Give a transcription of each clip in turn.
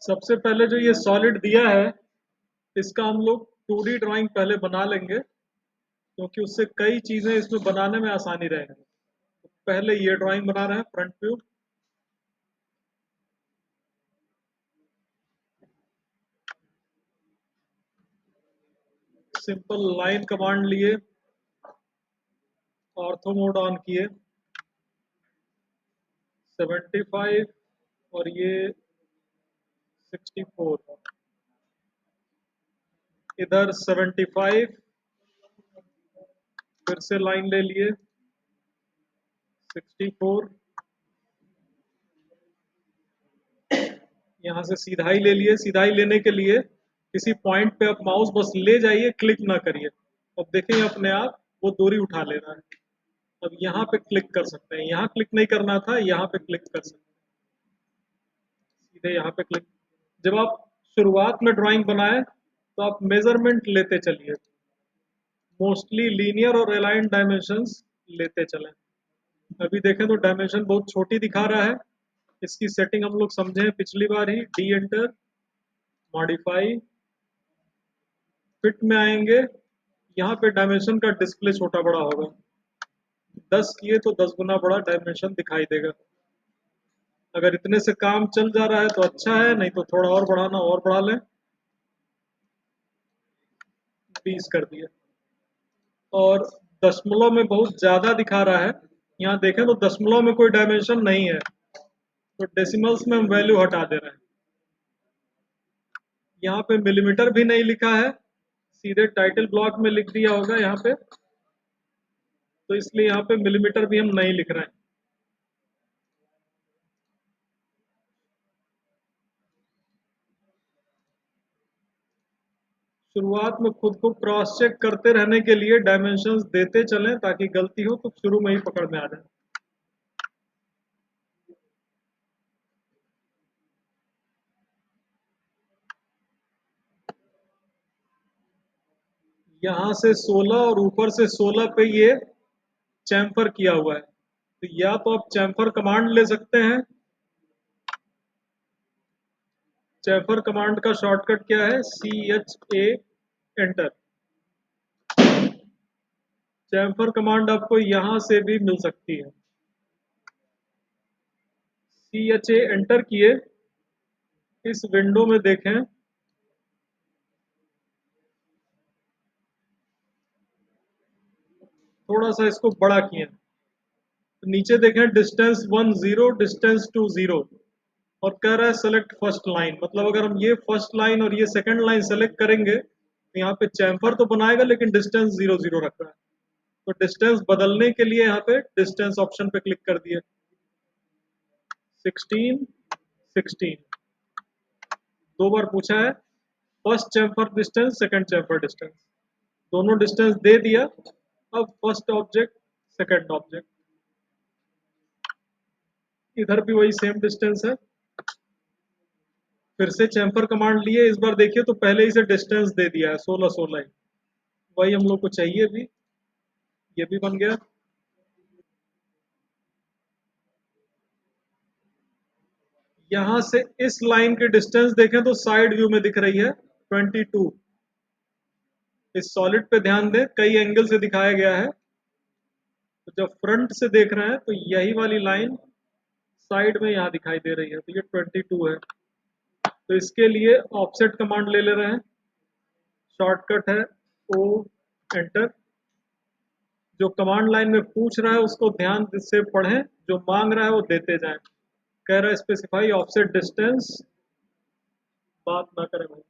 सबसे पहले जो ये सॉलिड दिया है, इसका हम लोग 2D ड्राइंग पहले बना लेंगे, क्योंकि उससे कई चीज़ें इसमें बनाने में आसानी रहेगी। तो पहले ये ड्राइंग बना रहे हैं, front view. Simple line command लिए, ऑर्थो मोड ऑन किए, 75 और ये 64, इधर 75, फिर से लाइन ले लिए, 64, यहाँ से सीधाई ले लिए। सीधाई लेने के लिए किसी पॉइंट पे आप माउस बस ले जाइए, क्लिक ना करिए। अब देखें अपने आप वो दूरी उठा ले रहा है। अब यहाँ पे क्लिक कर सकते हैं, यहाँ क्लिक नहीं करना था, यहाँ पे क्लिक कर सकते हैं, सीधे यहाँ पे क्लिक। जब आप शुरुआत में ड्राइंग बनाए तो आप मेजरमेंट लेते चलिए, मोस्टली लीनियर और अलाइंड डायमेंशंस लेते चलें। अभी देखें तो डायमेंशन बहुत छोटी दिखा रहा है। इसकी सेटिंग हम लोग समझे पिछली बार ही। डी एंटर, मॉडिफाई, फिट में आएंगे, यहाँ पे डायमेंशन का डिस्प्ले छोटा बड़ा होगा। 10 किए तो 10 गुना बड़ा डायमेंशन दिखाई देगा। अगर इतने से काम चल जा रहा है तो अच्छा है, नहीं तो थोड़ा और बढ़ाना और बढ़ा लें। 20 कर दिया। और दशमलव में बहुत ज्यादा दिखा रहा है, यहाँ देखें तो दशमलव में कोई डायमेंशन नहीं है, तो डेसिमल्स में हम वैल्यू हटा दे रहे हैं। यहाँ पे मिलीमीटर भी नहीं लिखा है, सीधे टाइटल ब्लॉक में लिख दिया होगा यहाँ पे, तो इसलिए यहाँ पे मिलीमीटर भी हम नहीं लिख रहे हैं। शुरुआत में खुद को क्रॉस चेक करते रहने के लिए डायमेंशंस देते चलें, ताकि गलती हो तो शुरू में ही पकड़ में आ जाए। यहाँ से 16 और ऊपर से 16 पे ये चैम्फर किया हुआ है, तो या तो आप चैम्फर कमांड ले सकते हैं। चैम्फर कमांड का शॉर्टकट क्या है? CHA enter. चैम्फर कमांड आपको यहां से भी मिल सकती है। CHA एंटर किए, इस विंडो में देखें, थोड़ा सा इसको बड़ा किए, तो नीचे देखें डिस्टेंस 1 0, डिस्टेंस 2 0, और कह रहा है सेलेक्ट फर्स्ट लाइन। मतलब अगर हम ये फर्स्ट लाइन और ये सेकंड लाइन सेलेक्ट करेंगे तो यहाँ पे चैम्फर तो बनाएगा, लेकिन डिस्टेंस 0 0 रख रहा है। तो डिस्टेंस बदलने के लिए यहाँ पे डिस्टेंस ऑप्शन पे क्लिक कर दिए, 16 16। दो बार पूछा है, first chamfer distance, second chamfer distance, दोनों डिस्टेंस दे दिया। अब फर्स्ट ऑब्जेक्ट, सेकंड ऑब्जेक्ट, इधर भी वही सेम डिस्टेंस है। फिर से चैम्फर कमांड लिए, इस बार देखिए तो पहले ही से डिस्टेंस दे दिया है, 16 16 ही। वही हम लोग को चाहिए भी, ये भी बन गया। यहां से इस लाइन की डिस्टेंस देखें तो साइड व्यू में दिख रही है 22। इस सॉलिड पे ध्यान दें, कई एंगल से दिखाया गया है। तो जब फ्रंट से देख रहे हैं तो यही वाली लाइन साइड में यहाँ दिखाई दे रही है, तो ये 22 है। तो इसके लिए ऑफसेट कमांड ले ले रहे हैं, शॉर्टकट है O एंटर। जो कमांड लाइन में पूछ रहा है उसको ध्यान से पढ़ें, जो मांग रहा है वो देते जाएं। कह रहा है स्पेसिफाई ऑफसेट डिस्टेंस, बात ना करें भाई,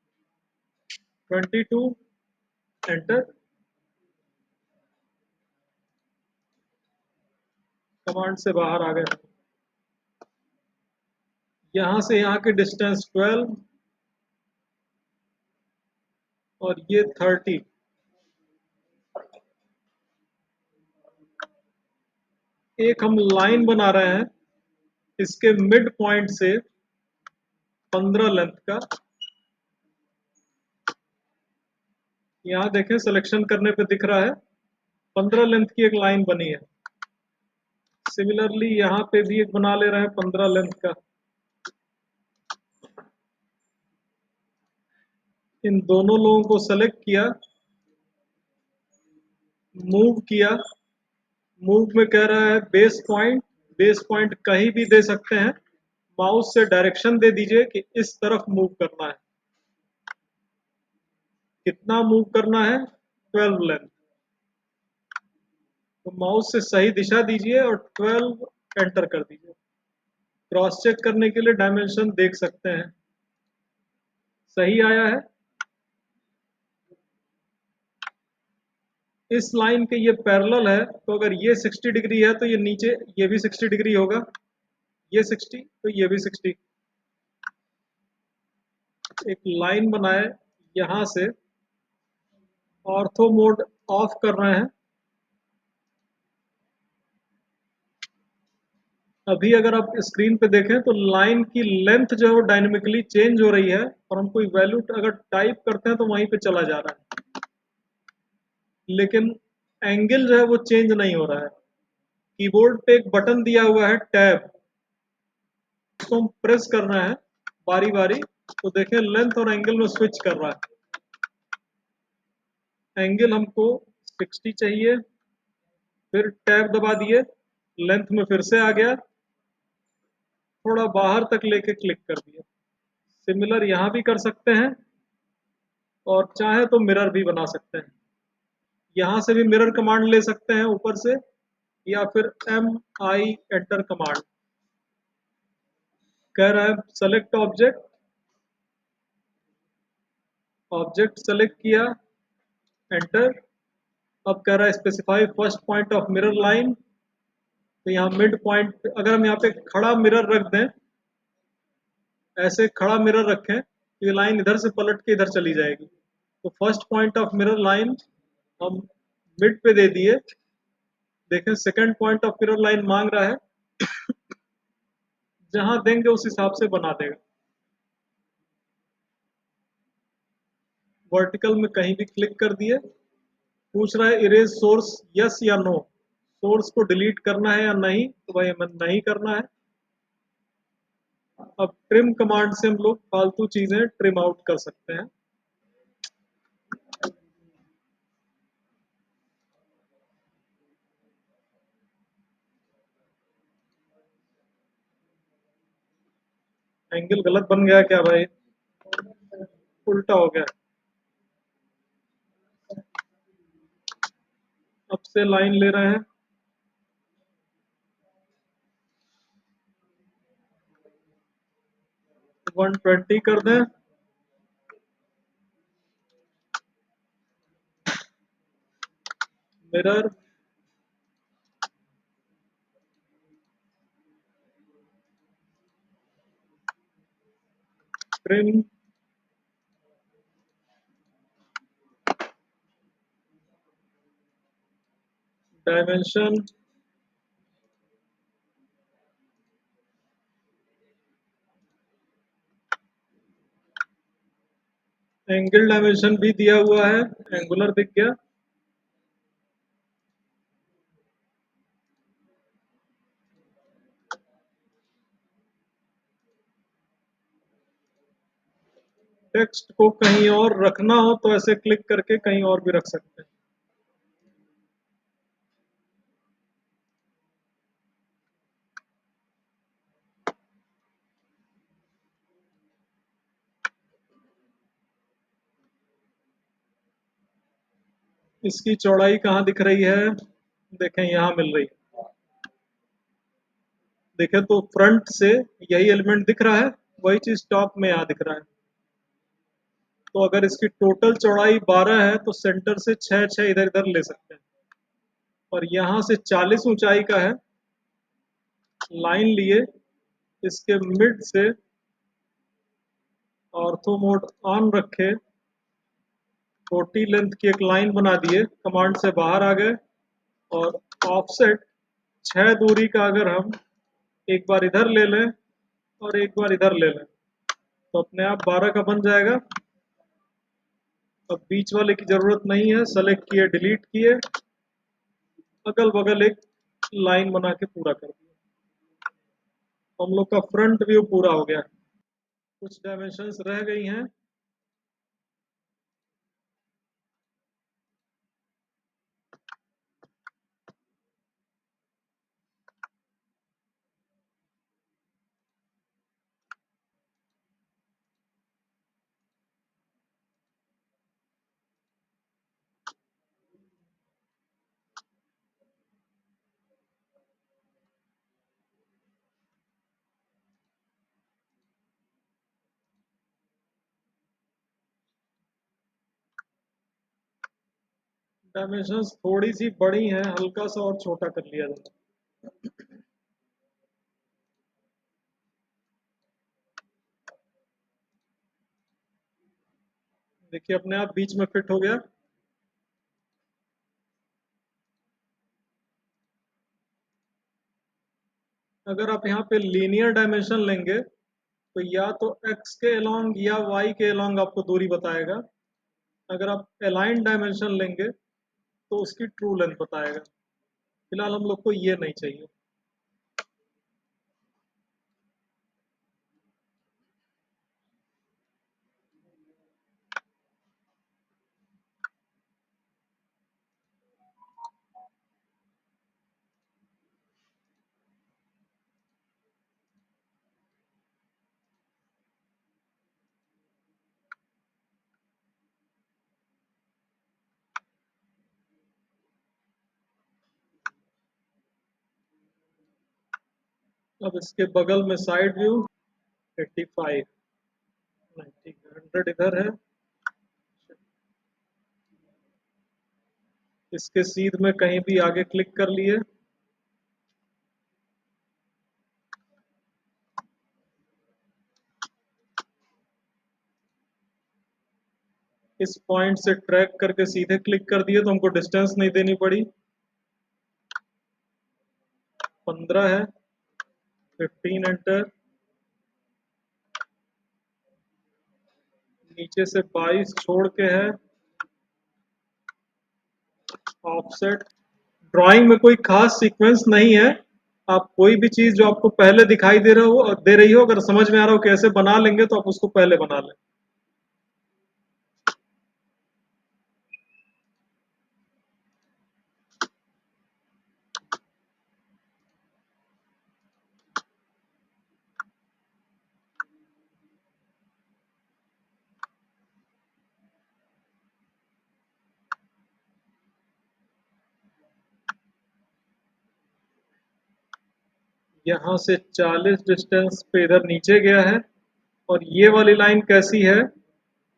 22 एंटर। कमांड से बाहर आ गए। यहां से यहाँ की डिस्टेंस 12 और ये 30। एक हम लाइन बना रहे हैं, इसके मिड पॉइंट से 15 लेंथ का। यहाँ देखें सिलेक्शन करने पे दिख रहा है 15 लेंथ की एक लाइन बनी है। सिमिलरली यहाँ पे भी एक बना ले रहे हैं 15 लेंथ का। इन दोनों लोगों को सेलेक्ट किया, मूव किया। मूव में कह रहा है बेस पॉइंट कहीं भी दे सकते हैं। माउस से डायरेक्शन दे दीजिए कि इस तरफ मूव करना है। कितना मूव करना है? 12 लेंथ। तो माउस से सही दिशा दीजिए और 12 एंटर कर दीजिए। क्रॉस चेक करने के लिए डायमेंशन देख सकते हैं, सही आया है। इस लाइन के ये पैरेलल है, तो अगर ये 60 डिग्री है तो ये नीचे ये भी 60 डिग्री होगा। ये 60 तो ये भी 60। एक लाइन बनाए, यहां से ऑर्थो मोड ऑफ कर रहे हैं। अभी अगर आप स्क्रीन पे देखें तो लाइन की लेंथ जो है वो डायनेमिकली चेंज हो रही है, और हम कोई वैल्यू अगर टाइप करते हैं तो वहीं पे चला जा रहा है, लेकिन एंगल जो है वो चेंज नहीं हो रहा है। कीबोर्ड पे एक बटन दिया हुआ है टैब, उसको हम प्रेस करना है बारी बारी, तो देखें लेंथ और एंगल में स्विच कर रहा है। एंगल हमको 60 चाहिए, फिर टैब दबा दिए, लेंथ में फिर से आ गया, थोड़ा बाहर तक लेके क्लिक कर दिया। सिमिलर यहाँ भी कर सकते हैं, और चाहे तो मिरर भी बना सकते हैं। यहाँ से भी मिरर कमांड ले सकते हैं ऊपर से, या फिर MI एंटर कमांड। कह रहा है सेलेक्ट ऑब्जेक्ट, ऑब्जेक्ट सेलेक्ट किया, एंटर। अब कह रहा है specify first point of mirror line, तो यहाँ मिड पॉइंट, अगर हम यहाँ पे खड़ा मिरर रख दें, ऐसे खड़ा मिरर रखें, तो ये लाइन इधर से पलट के इधर चली जाएगी। तो first point of mirror line हम मिड पे दे दिए। देखें second point of mirror line मांग रहा है, जहां देंगे उस हिसाब से बना देगा। वर्टिकल में कहीं भी क्लिक कर दिए। पूछ रहा है इरेज सोर्स, यस या नो। सोर्स को डिलीट करना है या नहीं, तो भाई हमें नहीं करना है। अब ट्रिम कमांड से हम लोग फालतू चीजें ट्रिम आउट कर सकते हैं। एंगल गलत बन गया क्या भाई? उल्टा हो गया। अब से लाइन ले रहे हैं, 120 कर दें। Mirror, trim, dimension, angle dimension भी दिया हुआ है, एंगुलर दिख गया। टेक्स्ट को कहीं और रखना हो तो ऐसे क्लिक करके कहीं और भी रख सकते हैं। इसकी चौड़ाई कहाँ दिख रही है? देखें यहाँ मिल रही है। देखें तो फ्रंट से यही एलिमेंट दिख रहा है, वही चीज टॉप में यहाँ दिख रहा है। तो अगर इसकी टोटल चौड़ाई 12 है तो सेंटर से 6 इधर इधर ले सकते हैं। और यहाँ से 40 ऊंचाई का है, लाइन लिए, इसके मिड से ऑर्थो मोड ऑन रखे, 40 लेंथ की एक लाइन बना दिए, कमांड से बाहर आ गए, और ऑफसेट 6 दूरी का अगर हम एक बार इधर ले लें और एक बार इधर ले लें, तो अपने आप 12 का बन जाएगा। अब बीच वाले की जरूरत नहीं है, सेलेक्ट किए, डिलीट किए, अगल बगल एक लाइन बना के पूरा कर दिया। हम लोग का फ्रंट व्यू पूरा हो गया। कुछ डायमेंशंस रह गई हैं, डायमेंशंस थोड़ी सी बड़ी हैं, हल्का सा और छोटा कर लिया जाए। देखिए अपने आप बीच में फिट हो गया। अगर आप यहाँ पे लीनियर डायमेंशन लेंगे तो या तो x के अलोंग या y के अलोंग आपको दूरी बताएगा। अगर आप अलाइन डायमेंशन लेंगे तो उसकी ट्रू लेंथ बताएगा। फिलहाल हम लोग को ये नहीं चाहिए। अब इसके बगल में साइड व्यू 85, नहीं ठीक है, 100 इधर है। इसके सीध में कहीं भी आगे क्लिक कर लिए। इस पॉइंट से ट्रैक करके सीधे क्लिक कर दिए तो हमको डिस्टेंस नहीं देनी पड़ी। 15 है, 15 एंटर। नीचे से 22 छोड़ के है ऑफसेट। ड्राइंग में कोई खास सीक्वेंस नहीं है। आप कोई भी चीज जो आपको पहले दिखाई दे रही हो, अगर समझ में आ रहा हो कैसे बना लेंगे तो आप उसको पहले बना लें। यहाँ से 40 डिस्टेंस पे इधर नीचे गया है। और ये वाली लाइन कैसी है,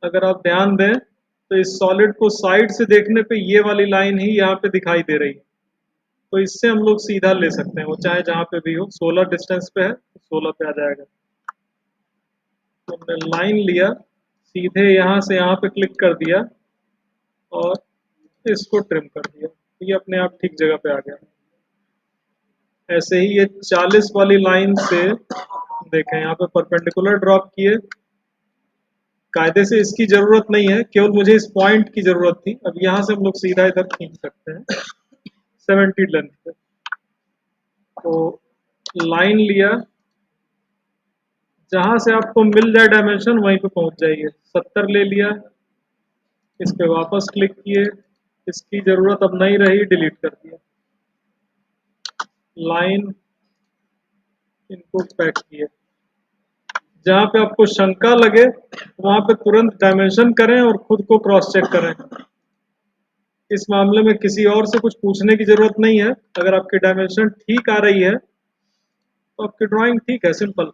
अगर आप ध्यान दें तो इस सॉलिड को साइड से देखने पे ये वाली लाइन ही यहाँ पे दिखाई दे रही है। तो इससे हम लोग सीधा ले सकते हैं, वो चाहे जहाँ पे भी हो। 16 डिस्टेंस पे है तो 16 पे आ जाएगा। तो हमने लाइन लिया, सीधे यहाँ से यहाँ पे क्लिक कर दिया और इसको ट्रिम कर दिया। ये अपने आप ठीक जगह पे आ गया। ऐसे ही ये 40 वाली लाइन से देखें, यहाँ पे परपेंडिकुलर ड्रॉप किए। कायदे से इसकी जरूरत नहीं है, केवल मुझे इस पॉइंट की जरूरत थी। अब यहाँ से हम लोग सीधा इधर खींच सकते हैं 70 लेंथ पे। तो लाइन लिया, जहां से आपको मिल जाए डायमेंशन वहीं पे पहुंच जाइए। 70 ले लिया, इस पे वापस क्लिक किए, इसकी जरूरत अब नहीं रही, डिलीट कर दिया। लाइन इनपुट पैक किए। जहां पे आपको शंका लगे वहां पे तुरंत डायमेंशन करें और खुद को क्रॉस चेक करें। इस मामले में किसी और से कुछ पूछने की जरूरत नहीं है। अगर आपकी डायमेंशन ठीक आ रही है तो आपकी ड्राइंग ठीक है, सिंपल।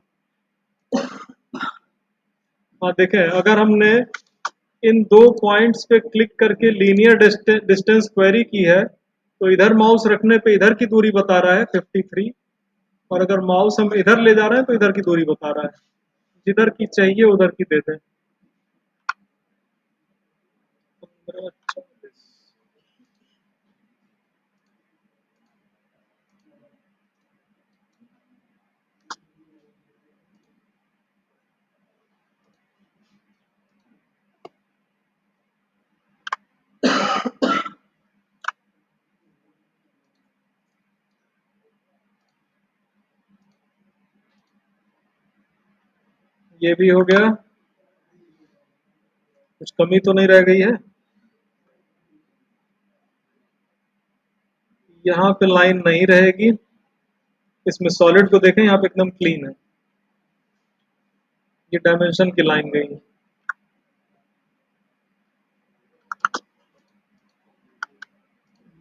हाँ देखें, अगर हमने इन दो पॉइंट्स पे क्लिक करके लीनियर डिस्टेंस क्वेरी की है तो इधर माउस रखने पे इधर की दूरी बता रहा है 53। और अगर माउस हम इधर ले जा रहे हैं तो इधर की दूरी बता रहा है। जिधर की चाहिए उधर की दे दें। 15, ये भी हो गया। कुछ कमी तो नहीं रह गई है। यहाँ पे लाइन नहीं रहेगी। इसमें सॉलिड को देखें, यहाँ पे एकदम क्लीन है। ये डायमेंशन की लाइन गई है।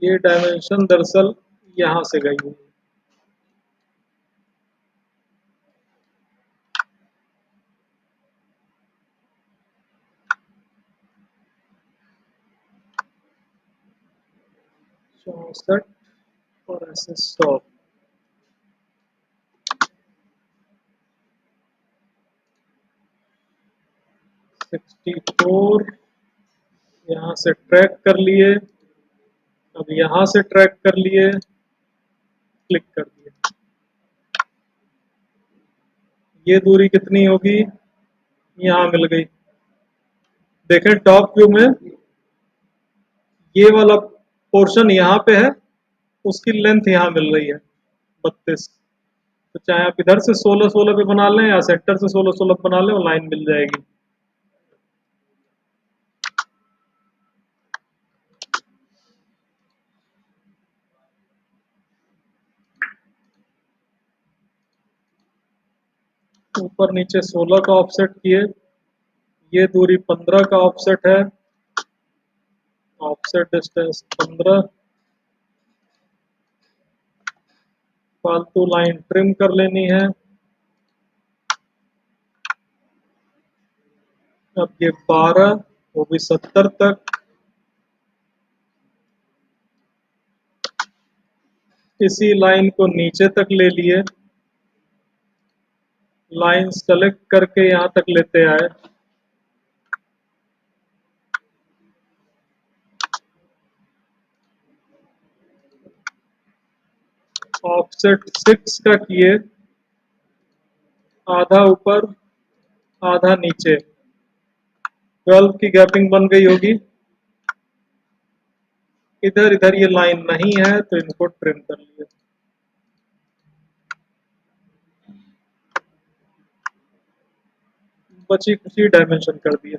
ये डायमेंशन दरअसल यहाँ से गई है। 64 और ऐसे 100। सिक्सटी फोर यहाँ से ट्रैक कर लिए, अब यहाँ से ट्रैक कर लिए, क्लिक कर दिए। ये दूरी कितनी होगी, यहाँ मिल गई। देखें टॉप व्यू में ये वाला पोर्शन यहाँ पे है, उसकी लेंथ यहाँ मिल रही है 32। तो चाहे आप इधर से 16-16 पे बना लें या सेंटर से 16-16 बना लें, वो लाइन मिल जाएगी। ऊपर नीचे 16 का ऑफसेट किए, ये दूरी 15 का ऑफसेट है, ऑफसेट डिस्टेंस 15। फालतू लाइन ट्रिम कर लेनी है। अब ये 12, वो भी 70 तक। इसी लाइन को नीचे तक ले लिए, लाइन सेलेक्ट करके यहाँ तक लेते आए। ऑफसेट 6 का किए, आधा ऊपर आधा नीचे, 12 की गैपिंग बन गई होगी। इधर इधर ये लाइन नहीं है तो इनको ट्रिम कर लिए। बची खुची डायमेंशन कर दिए।